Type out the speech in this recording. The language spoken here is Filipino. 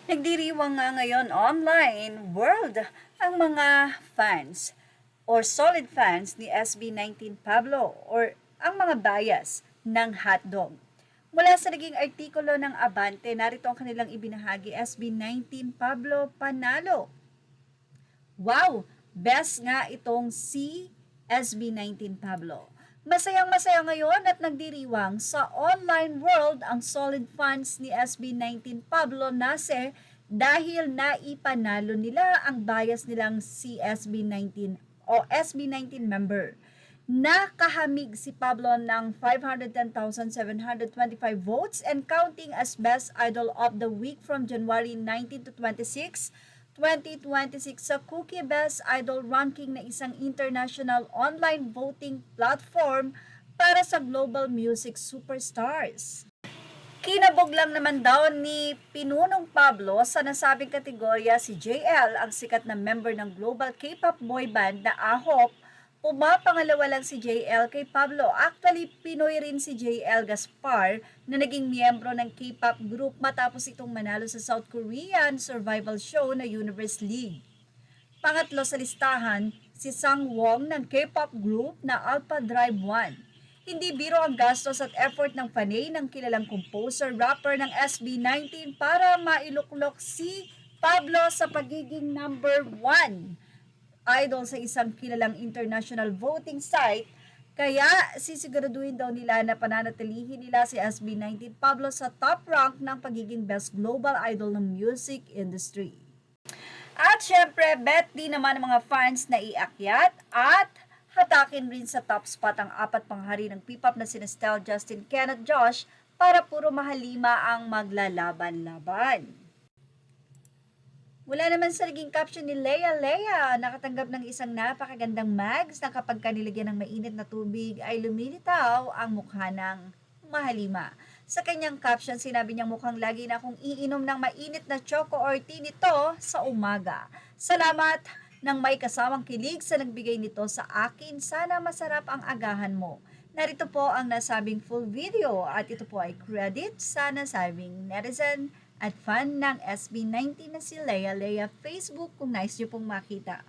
Nagdiriwang nga ngayon online world ang mga fans or solid fans ni SB19 Pablo or ang mga bias ng hotdog. Mula sa naging artikulo ng Abante, narito ang kanilang ibinahagi. SB19 Pablo panalo. Wow! Best nga itong si SB19 Pablo. Masayang-masaya ngayon at nagdiriwang sa online world ang solid fans ni SB19 Pablo Nase dahil naipanalo nila ang bias nilang si SB19 o SB19 member. Nakahamig si Pablo ng 510,725 votes and counting as Best Idol of the Week from January 19 to 26, 2026 sa Cookie Best Idol Ranking na isang international online voting platform para sa global music superstars. Kinabog lang naman daw ni Pinunong Pablo sa nasabing kategorya si JL, ang sikat na member ng global K-pop boy band na AHOP. Pumapangalawa lang si JL kay Pablo. Actually, Pinoy rin si JL Gaspar na naging miyembro ng K-pop group matapos itong manalo sa South Korean survival show na Universe League. Pangatlo sa listahan, si Sang Wong ng K-pop group na Alpha Drive 1. Hindi biro ang gastos at effort ng fanay ng kilalang composer-rapper ng SB19 para mailuklok si Pablo sa pagiging number 1 idol sa isang kilalang international voting site, kaya sisiguraduhin daw nila na pananatilihin nila si SB19 Pablo sa top rank ng pagiging best global idol ng music industry. At syempre, bet din naman ng mga fans na iakyat at hatakin rin sa top spot ang apat panghari ng P-pop na sina Stell, Justin, Ken at Josh para puro mahalima ang maglalaban-laban. Wala naman sa naging caption ni Leia, nakatanggap ng isang napakagandang mags na kapag kanilagyan ng mainit na tubig ay lumilitaw ang mukha ng mahalima. Sa kanyang caption, sinabi niyang mukhang lagi na akong iinom ng mainit na choco or tea nito sa umaga. Salamat ng may kasamang kilig sa nagbigay nito sa akin. Sana masarap ang agahan mo. Narito po ang nasabing full video at ito po ay credit sa nasabing netizen at fan ng SB19 na si Leia Facebook kung nice nyo pong makita.